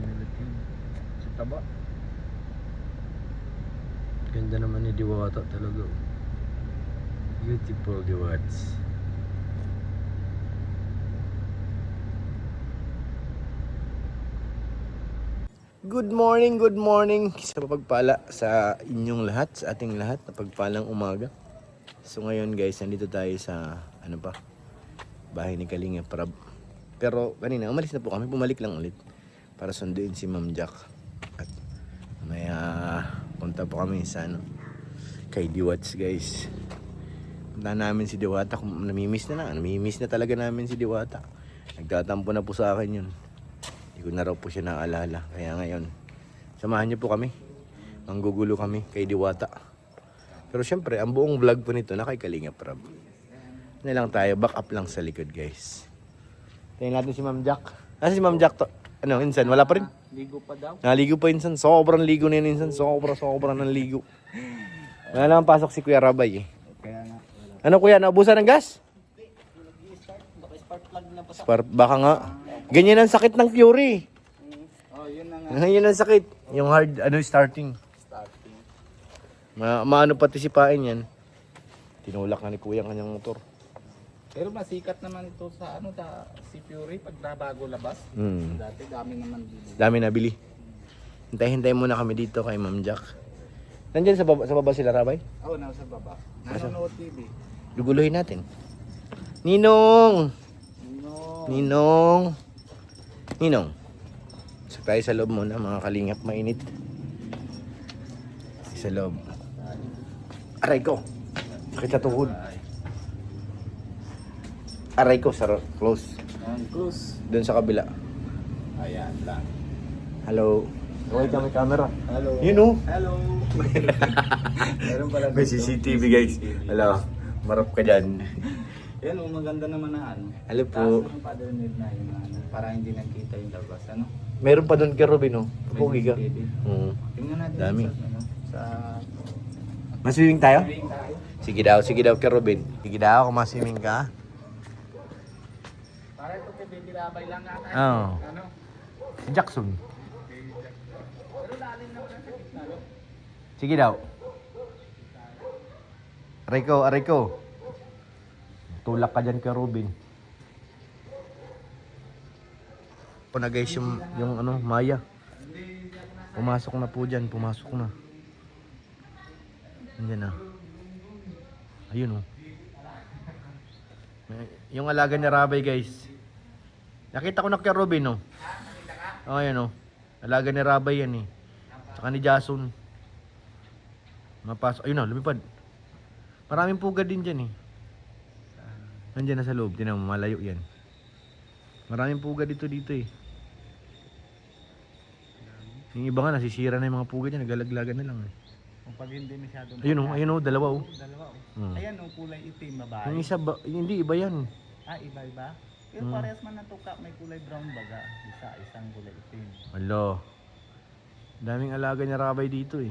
Millipede. Sa taba. Ganda naman ni Diwata talaga. Beautiful Diwats. Good morning sa pagpala sa inyong lahat, sa ating lahat, na pagpalang umaga. So ngayon guys, nandito tayo sa bahay ni Kalinga Prab. Pero kanina umalis na po kami, bumalik lang ulit para sunduin si Ma'am Jack. At may punta po kami sa kay Diwats guys. Punta namin si Diwata, kung namimiss na talaga namin si Diwata. Nagtatampo na po sa akin yun. Hindi ko na raw po siya naalala. Kaya ngayon, samahan niyo po kami. Manggugulo kami kay Diwata. Pero syempre, ang buong vlog po nito na kay Kalinga Prab. Na lang tayo, back up lang sa likod guys. Tingnan natin si Ma'am Jack. Si Ma'am Jack to? Ano, insan? Wala pa rin? Ligo pa daw. Naligo pa insan. Sobrang ligo na yun insan. Sobrang ng ligo. Wala lang pasok si Kuya Rabay eh. Kaya nga. Ano kuya, naubusan ng gas? Baka spark plug na pa sa... Baka nga. Ganyan ang sakit ng Fury. Oh, yun na nga. Yun ang sakit. Yung hard, starting. Starting. Maano pati si pain yan. Tinulak na ni kuya ang kanyang motor. Pero masikat naman ito sa si Fury pag bago labas. Dati dami naman bili. Dami nabili. Hintay muna kami dito kay Ma'am Jack. Nandiyan sa baba sila, Rabay? Oo, nasa baba. Nanonood TV. Guguluhin natin. Ninong! No. Ninong. So tayo sa loob muna, mga kalingap, mainit. Sa loob. Aray ko. Sakit sa tuhod. Aray ko, close. Ang close. Doon sa kabila. Ayan lang. Hello. Okay ka, may camera. Hello. You know? Hello. Meron pala May dito. CCTV guys. Hello. Marap ka dyan. Yan, maganda naman na Hello po. Taas ng father need na yung para hindi nakita yung labas. Meron pa doon kay Robin, oh. Pupugi ka. CCTV. Tingnan natin Dami. sa Maswimming tayo? viewing tayo. Sige daw kay Robin. Sige daw, kung maswimming ka. Para ito kay Baby Rabay lang ata. Oo. Si Jackson. Pero lalim na sa gitna, no? Sige daw. Aray ko. Tulak ka dyan kay Robin. Ito na guys yung Maya. Pumasok na po dyan, Andyan na. Ayun oh. Yung alaga ni Rabay guys. Nakita ko na kay Robin oh. Oh ayun oh. Alaga ni Rabay yan eh. Tsaka ni Jason. Mapasok. Ayun na, lumipad. Maraming pugad din dyan eh. Nandiyan na sa loob. Tinan mo, malayo yan. Maraming pugad dito eh. Yung iba nga, nasisira na yung mga pugad dyan. Nagalaglagan na lang eh. Kung pag hindi masyadong... Ayun oh, dalawa oh. Dalawa oh. Hmm. Ayan oh, kulay itim, babae. Yung isa ba, hindi, iba yan. Iba-iba? Pero parehas man na tuka, may kulay brown baga. Isang kulay itim. Alo. Daming alaga niya Rabay dito eh.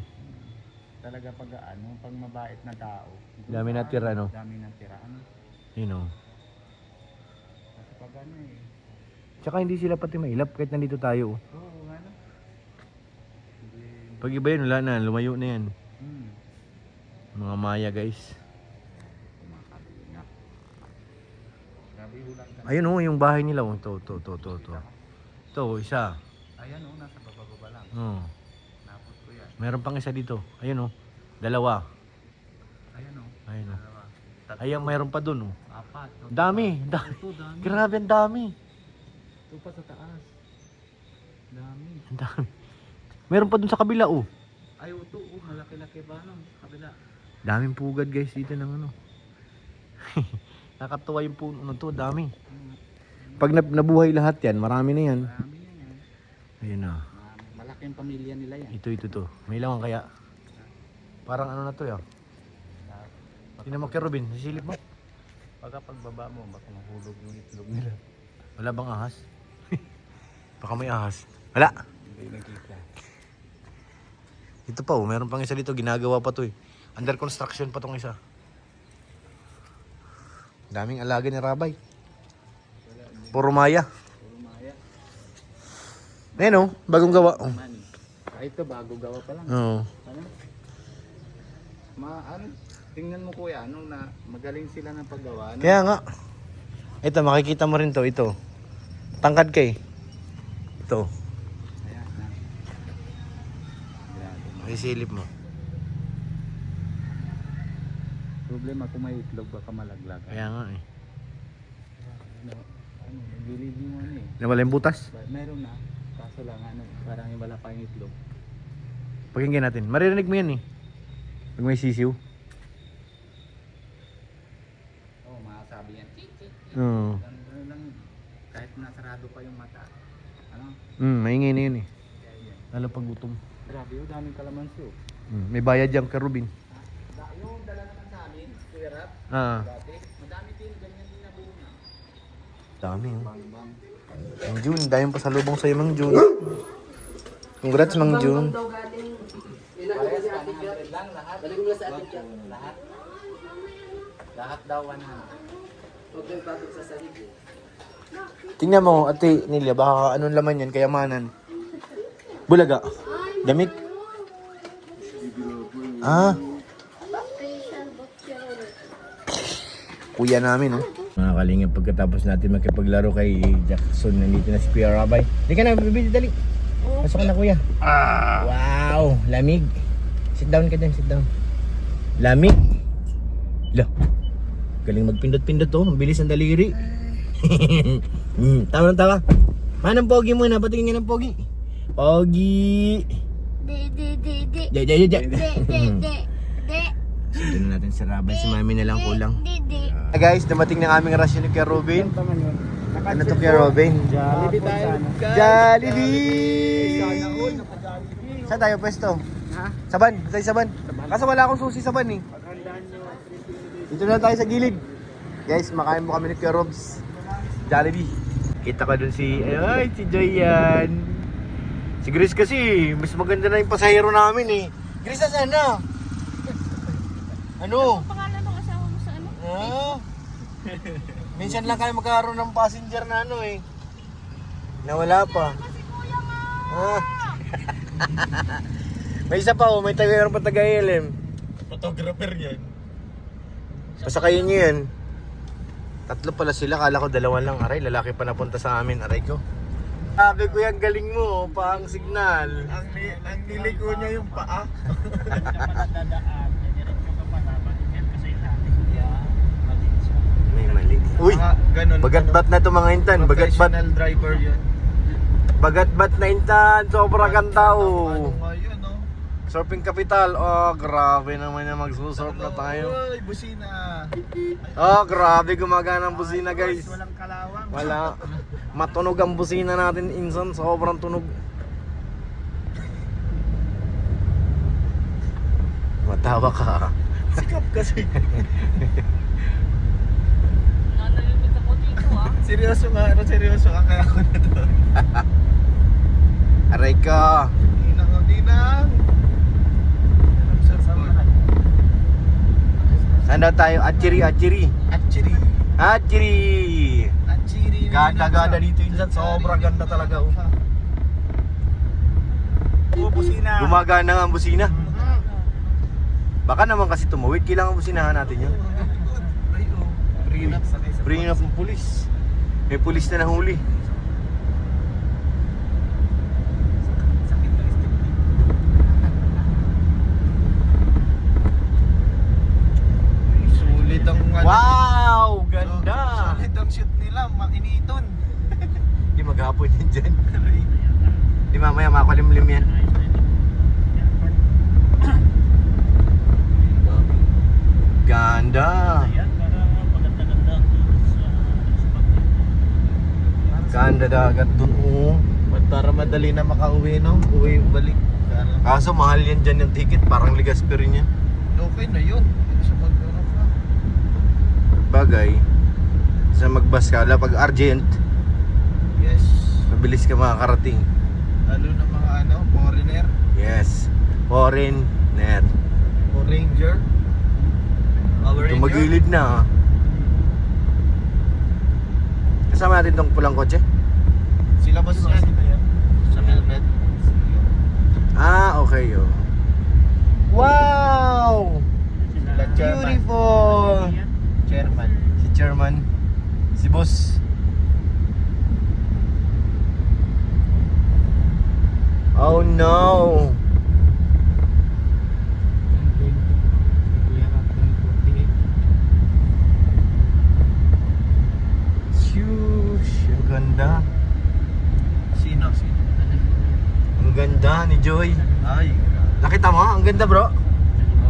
Talaga pag pag mabait na tao. Dami natira, no? Dami natira. Yun oh. Kasi pag eh. Tsaka hindi sila pati mailap kahit nandito tayo oh. Oo, Pag iba yun, wala na, lumayo na yan. Hmm. Mga Maya guys. Grabe ulang ka. Ayun oh, yung bahay nila oh. Ito. Ito, isa. Ayan oh, nasa bababa lang. Oh. Napot ko yan. Meron pang isa dito. Ayun oh. Dalawa. Ayan oh. Ayun oh. Dalawa. Tatlo. Ayun, mayroon pa dun oh. Apat. Dami. Ito, dami. Grabe, ang dami. Ito pa sa taas. Dami. Ang dami. Meron pa dun sa kabila oh. Ay, ito oh, malaki-laki pa kabila. Daming pugad guys dito ng Nakatuwa yung puno na to, dami. Pag nabuhay lahat yan, marami na yan. Marami na yan. Ayun na. Malaking pamilya nila yan. Ito to. May laman kaya. Parang ano na to ya. Tingnan mo kay Robin, sisilip mo. Pagka pagbaba mo, baka mahulog yung itlog nila. Wala bang ahas? Baka may ahas. Wala. Hindi nakita. Ito pa oh, meron pang isa dito, ginagawa pa to eh. Under construction pa tong isa. Daming alaga ni Rabay. Puro Maya. Puro Maya. Ayan oh, bagong gawa. Oh. Money. Kahit ito, bago gawa pa lang. Oo. Ano? Ano? Tingnan mo kuya, ano na magaling sila ng paggawa. Ano? Kaya nga. Ito, makikita mo rin to. Ito. Tangkad kay. Ito. Ayan, na. Grabe. Makisilip mo. Problema kung may itlog baka malaglag. Kaya nga eh. Ano, nagilid mo ano eh. Nawala yung butas. Meron na. Kaso lang ano, parang wala pa yung itlog. Pakinggan natin. Maririnig mo yan eh. Pag may sisiw. Oo, masasabi yan. Chik. Oo. Ano lang, kahit nasarado pa yung mata. Ano? Maingay na yun eh. Kaya yan. Lalo pag gutom. Grabe oh, daming kalamansi oh. May bayad yan ka Rubin. Yung dala naman sa amin, Kuya Rap, Ah. dati, madami din, ganyan din na buo na. Dami oh. Bang. Mang June, dahil pa salubong sa'yo Mang June. Congrats Mang June. Parehas 100 lang lahat. Lahat. Lahat daw 100. Tingnan mo, ate Nelia, baka anong laman yan, kayamanan. Bulaga. Damit. Ah. Kuya namin, oh. Mga kalingap, pagkatapos natin makipaglaro kay Jackson, nandito na si Kuya Rabay. Di ka na, bibili, dali. Pasok ka na, Kuya. Wow, lamig. Sit down ka dyan, sit down. Lamig. Lo. Galing magpindot-pindot, oh. Mabilis ang daliri. Tawa ng tawa. Manang pogi muna, patingin nga ng pogi. Pogi. Sundan na natin si Rabay, si Mami na lang kulang. Guys, dumating na aming rasyon ni Kuya Robin. Ano to Kuya Robin? Jollibee tayo. Jollibee! Sana all, Saan tayo pwesto? Ha? Saban, tayo saban. Kaso wala akong susi saban eh. Paghandaan nyo. Dito na tayo sa gilid. Guys, makain mo kami ni Kuya Robs. Jollibee. Kita ko dun si, ay, si Joyan. Si Grace kasi, mas maganda na yung pasahero namin eh. Grace, nasaan na? Ano? Pangalan ng asawa mo sa ano? Ah? Minsan lang kayo magkaroon ng passenger na ano eh. Nawala pa. Kasi kuya nga! Ah. May isa pa oh, may taga pa taga-LM. Photographer yan. Pasakayin nyo yan. Tatlo pala sila, kala ko dalawa lang. Aray, lalaki pa napunta sa amin. Aray ko. Sabi ko yung galing mo, paang signal. Ang niliko niya yung paa. May mali. Uy, Ganun. bagat-bat na to mga intan. Bagat-bat. Professional driver yun. Bagat-bat na intan. Sobra ganda oh. Ano nga yun, no? Surfing Capital. Oh, grabe naman na magsusurf na tayo. Uy, busina. Oh, grabe gumagana ang busina guys. Walang kalawang. Wala. Matunog ang busina natin insan. Sobrang tunog. Matawa ka. Sikap kasi. Nanalimit ako dito ah. Seryoso nga, seryoso ka kaya ako na to. Aray ka. Dinang. Saan daw tayo? Achiri. Achiri. Achiri. Achiri. Ganda dito insan. Sobrang ganda talaga oh. Busina. Gumagana nga ang busina. Baka naman kasi tumawid, kailangan businahan natin yun. Bring up ng pulis. May pulis na nahuli. Sulit ang Wow! Ganda! Sulit ang shoot nila, makiniton. Di maghapon yun dyan. Di mamaya makalimlim yan. Ganda! Ganda dagat dun oh. Para madali na makauwi, no? Uwi balik. Kaso mahal yan dyan yung ticket, parang Ligaspi rin yan. Okay na yun. Sa mag-ano ka. Bagay, sa magbus ka, pag Argent, Yes. mabilis ka makakarating. Lalo na mga foreigner Yes, foreign net. o ranger. Our Tumagilid na. Kasama natin tong pulang kotse. Sila boss yan. Sa Red. Ah, okay. Oh. Wow! Sila chairman. Beautiful! Chairman. Si chairman. Si boss. Oh no! Shush! Ang ganda. Sino? Ang ganda ni Joy. Ay, Nakita mo? Ang ganda bro.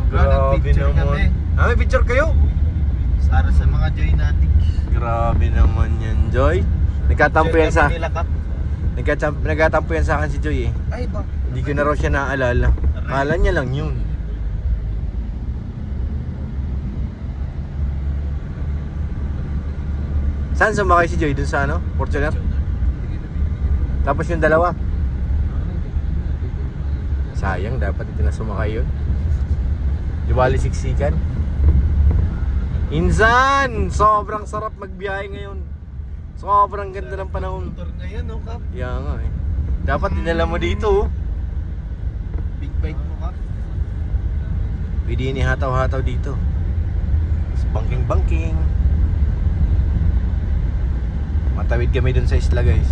nag-picture kami. Ah, may picture kayo? Para sa mga Joy natin. Grabe naman yan, Joy. Nagkatampo yan sa... Manila Cup. Nagkatampo yan sa akin si Joy eh. Ay ba? Hindi ko na raw siya naaalala. Kala niya lang yun. Saan sumakay si Joy? Dun sa ano? Fortuner? Tapos yung dalawa? Sayang, dapat dito na sumakay yun. Di bali siksikan. Insan! Sobrang sarap magbiyahe ngayon. Sobrang ganda ng panahon. Motor ngayon, no, Kap? Kaya nga eh. Dapat dinala mo dito oh. Big bike mo, Kap. Pwede inihataw-hataw dito. Banking-banking. Matawid kami dun sa isla guys.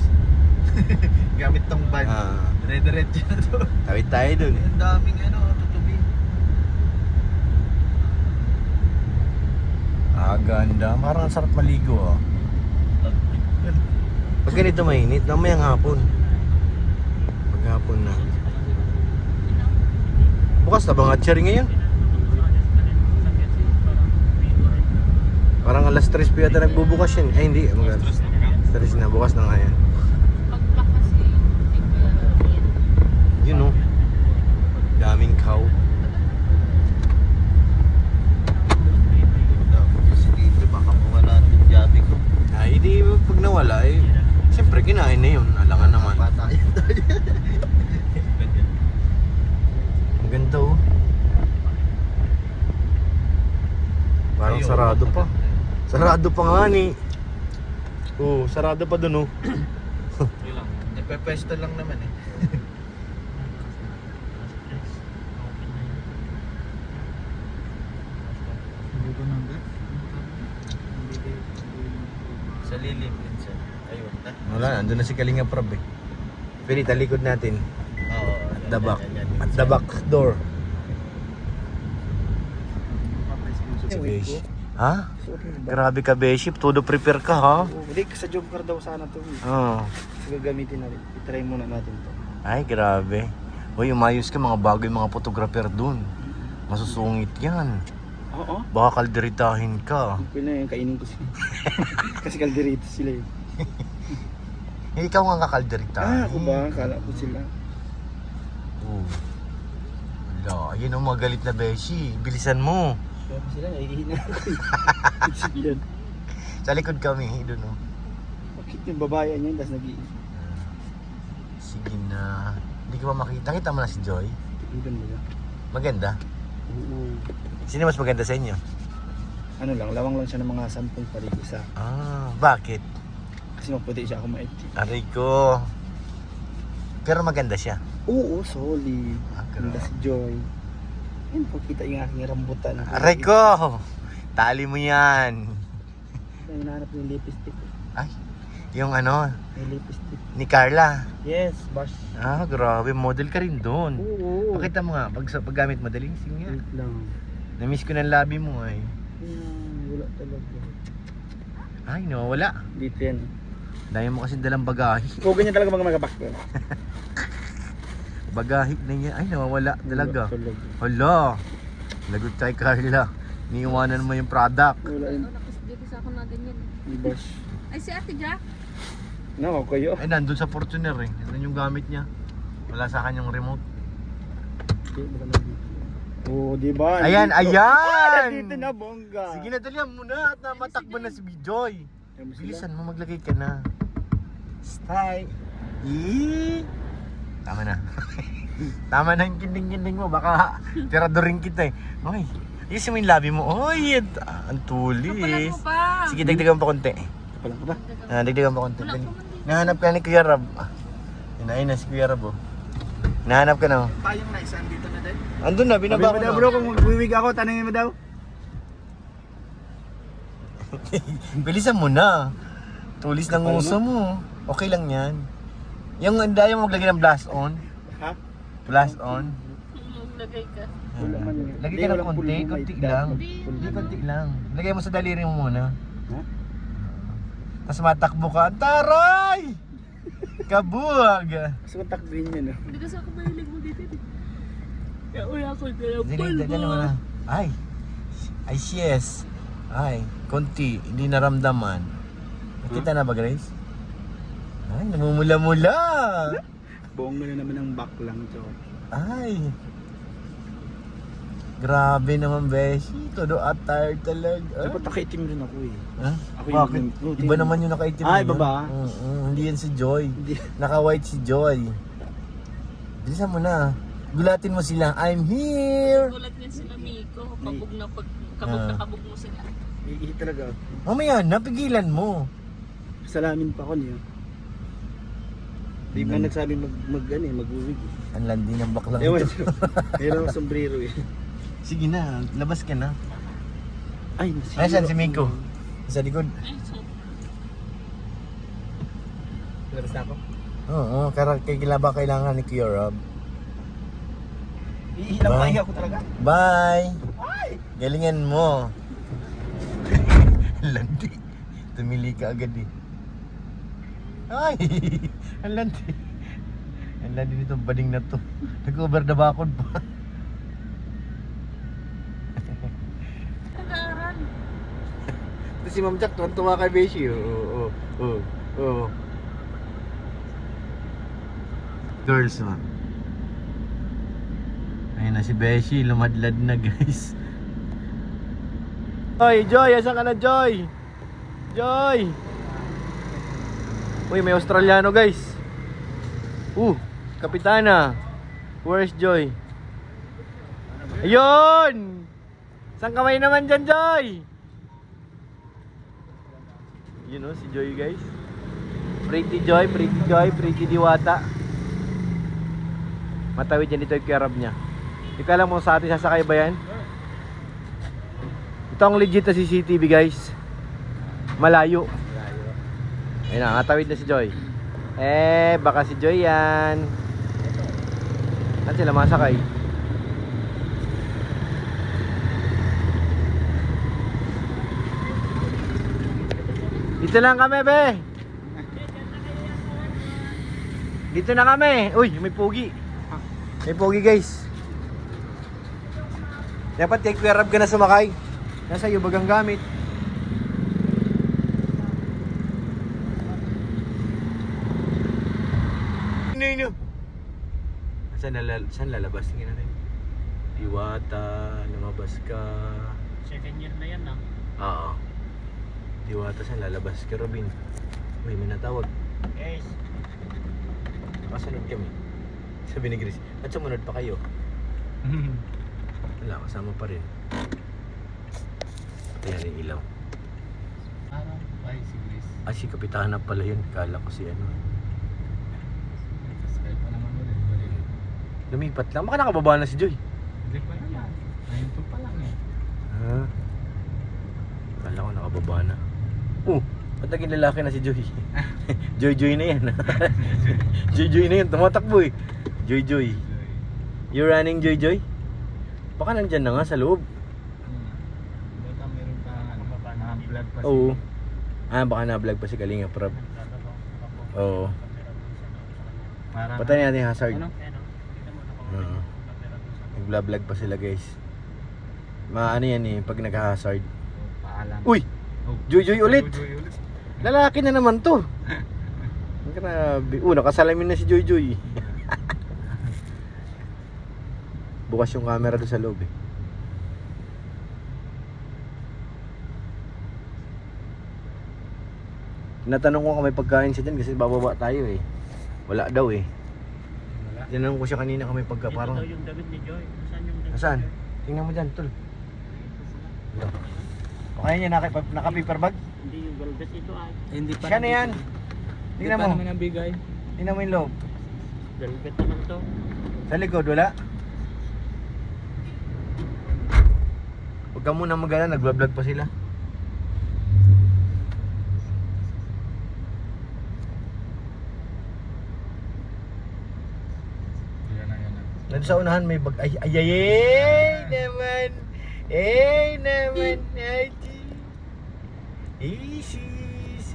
Gamit tong van. Ah, Red-red na to. tawid tayo dun. Ang daming ano, tutubi. Ah, ganda. Parang ang sarap maligo oh. Pag ganito mainit, mamayang hapon. Pag hapon na. Bukas na ba nga cherry ngayon? Parang alas 3 pa yata nagbubukas yun. Ay hindi, alas 3 na, bukas na nga yan. Pagpak kasi, hindi ko yan. Yun oh. Daming cow. Sige, baka mawala ng jabi ko. Ay, di pag nawala eh. Siyempre, kinain na yun. Alangan naman. Patayan tayo. Ang ganda oh. Parang Ayun, sarado pa. maganda. Sarado pa nga ni. Oh, sarado pa dun oh. Nagpe-pwesto lang naman eh. Sa lilim minsan. Ayun na. Wala, andun na si Kalinga Prab eh. Pwede talikod natin. Oo. At the back. At the back door. Si Beshi. Ha? Grabe ka Beshi. Todo prepare ka ha? Hindi, sa job car daw sana to. Oo. Kasi gagamitin natin. I-try muna natin to. Ay, grabe. Uy, umayos ka mga bago yung mga photographer dun. Masusungit yan. Oo. Baka kalderitahin ka. Hindi na yung kainin ko sila. Kasi kalderito sila eh. Ikaw nga kakalderitahin. Ako ba? Kala ko sila. Oo. Wala. Ayun ang mga galit na Beshi. Bilisan mo. Kaya ko sila, nahihina ako eh. Sige yan. Sa likod kami. Doon oh. Bakit yung babae niya, tapos nag-iisa. Sige na. Hindi ko pa makita. Kita mo na si Joy. Ang ganda ba? Maganda. Oo. Sino mas maganda sa inyo? Ano lang, lawang lang siya ng mga 10 palig isa. Ah, bakit? Kasi maputi siya, ako mait. Aray ko. Pero maganda siya. Oo, solid. Ah, Ganda si Joy. Ayun po, kita yung aking rambutan. Aray ko! Tali mo yan. Ay, hinahanap yung lipstick. Ay, yung ano, May lipstick. ni Carla. Yes, bash. Ah, grabe. Model ka rin doon. Oo. Pakita mo nga. Paggamit mo, daling sige nga. Wait lang. Na-miss ko ng labi mo ay. Wala talaga. Ay, nawawala. Dito yan. Dahil mo kasi dalang bagahe. Kung ganyan talaga mga back doon. Bagahe na niya. Ay, nawawala talaga. Wala talaga. Hala. Lagot kay Carla. Niiwanan mo yung product. Wala yun. Dito sa ako na ganyan. Bash. Ay, si Ate Jack. No, kayo. Ay, nandun sa Fortuner eh. Yan yung gamit niya. Wala sa kanyang remote. Oo, di ba? Ayan, Nandito. ayan! Nandito na, bongga. Sige na, dalihan mo na. At namatakbo na si Bijoy. Bilisan mo, maglagay ka na. Stay. Tama na. Tama na yung kinding-kinding mo. Baka tiradorin kita eh. Ay, ayusin mo yung labi mo. Ay, ang tulis. Kapalan mo pa. Sige, dagdagan pa konti. Kapalan ka ba? Dagdagan pa konti. Nahanap ka ni Kuya Rab. Inain na si Kuya Rab, oh. Nahanap ka na, oh. Tayong na isang dito na din. Andun na, binaba ko Sabi mo daw na. bro, kung magwiwig ako, tanongin mo daw. Bilisan mo na. Tulis ng uso mo. Okay lang yan. Yung hindi mo maglagay ng blast on. Ha? Blast on. Lagay ka. Wala man yun. Lagay Hindi, ka ng walang konti, pulbo, konti may lang. Hindi. Hindi, konti lang. Lagay mo sa daliri mo muna. Ha? Tapos matakbo ka. Taray! Kabuwag! Gusto kong takbin yun, no? Hindi kasi ako mahilig mo dito. Kaya uy ako dala Dali mo na. Ay! Ay, yes! Ay, konti. Hindi naramdaman. Nakita na ba, Grace? Ay, namumula-mula! Buong na naman ang back lang to. Ay! Grabe naman, Beshi. Todo at tired talaga. Dapat nakaitim rin ako eh. Ha? Ako Bakit? yung- oh, Iba tingnan. naman yung nakaitim Ah, na iba yun. ba? Hindi yan si Joy. Hindi. Naka-white si Joy. Bilisan mo na. Gulatin mo sila. I'm here! Gulat niya sila Miko. Kabog na kabog mo sila. Iihi talaga. Mamaya na, pigilan mo. Salamin pa ako niyo. Di ba nagsabi magwiwig eh. Ang landi ng baklang Ewan ito. siya. Mayroon akong sombrero eh. Sige na, labas ka na. Ay, Ay, saan si Miko? Sa likod. Ay, so, Labas na ako. Oo, kaya ba kailangan ni Kuya Rob? Iilang Bye. pahinga ko talaga. Bye! Galingan mo. Landi. Tumili ka agad eh. Ay! Ang landi. Ang landi nitong bading na to. Nag-over the bakod pa. nag-aaral. Ito si Ma'am Jack, tuwan-tuwa kay Beshi. Oo. Girls, man. Ayun na si Beshi, lumadlad na guys. Joy, asan ka na Joy? Joy! Uy, may Australiano guys. Kapitana. Where's Joy? Ayun! Saan kamay naman dyan, Joy? Yun o, si Joy guys. Pretty Joy, pretty Diwata. Matawid yan dito yung Kuya Rob niya. Hindi ka alam mo sa atin sasakay ba yan? Ito ang legit na CCTV guys. Malayo. Ayun na, matawid na si Joy. Baka si Joy yan. Saan sila masakay? Dito lang kami, be. Dito na kami. Uy, may pogi. May pogi, guys. Dapat kay Kuya Rob ka na sumakay. Nasa iyo bagang gamit. Nino. Saan lalabas? Tingnan natin. Diwata, lumabas ka. Second year na yan ah. Oo. Diwata, saan lalabas ka, Robin? Uy, may natawag. Guys. Nakasunod kami. Sabi ni Grace, at sumunod pa kayo. Wala, kasama pa rin. Ayan yung ilaw. Parang ay si Grace. Ah, si Kapitana pala yun. Kala ko si ano. Skype pa naman ulit. Balik. Lumipat lang. Baka nakababa na si Joy. Hindi pa naman. 9-2 pa lang eh. Ha? Kala ko nakababa na. Ba't naging lalaki na si Joy? Joy na yan. Joy na yan. Tumatakbo eh. Joy. You running Joy? Baka nandyan na nga sa loob. Baka meron pa na-vlog pa Oo. Baka na-vlog pa si Kalinga Prab. Oo. Parang Patay natin yung hazard. Ano? Oo. Nag-vlog pa sila guys. Maano yan eh, pag nag-hazard. Paalam. Uy! Oh. Joy ulit! Joy ulit. Lalaki na naman to. Grabe. Nakasalamin na si Joy. Bukas yung camera doon sa loob eh. Tinatanong ko kung may pagkain siya dyan kasi bababa tayo eh. Wala daw eh. Wala. Tinanong ko siya kanina kung may pagka parang... yung damit ni Joy. Saan yung damit? Nasaan? Tingnan mo dyan, tol. Ito. O kaya niya naka-paper bag? Hindi yung galgas ito ay. Hindi pa. Siya na yan. Tingnan mo. naman ang bigay. Tingnan mo yung loob. Velvet naman to. Sa likod, wala? Huwag ka muna mag-alala, nagbablog pa sila. Yan na. Nandun sa unahan may bag. Ay, ay, ay, ay, naman. Eh, naman. Ay, Isis.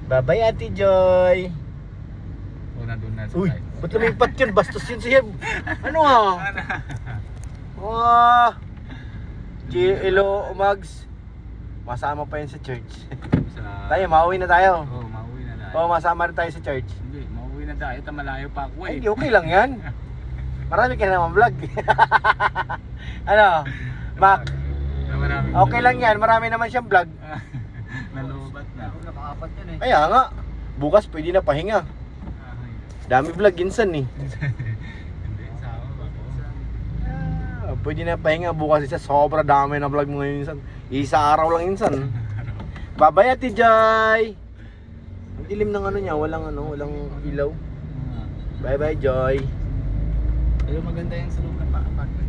Bye-bye, Ate Joy. Una doon na sa Uy, side. ba't lumipat yun? Bastos yun siya. Ano ha? Wow. Hello, Mags. Masama pa yun sa church. Tayo, mauwi na tayo. Oo, mauwi na tayo. Oo, masama rin tayo sa church. Hindi, mauwi na tayo. Malayo pa ako Ay, eh. hindi, okay lang yan. Marami ka naman vlog. Ano? Mac, Marami. okay lang yan. Marami naman siyang vlog. Nalubat na. Nakaapat yan eh. Kaya nga, bukas pwede na pahinga. Dami vlog insan eh. Hindi, sama ba ko? Pwede na pahinga bukas isa. Sobra dami na vlog mo ngayon insan. Isa araw lang insan. Bye-bye, Ate Joy. Ang dilim ng ano niya, walang ilaw. Bye-bye, Joy. Pero maganda yan sa loob ng apartment.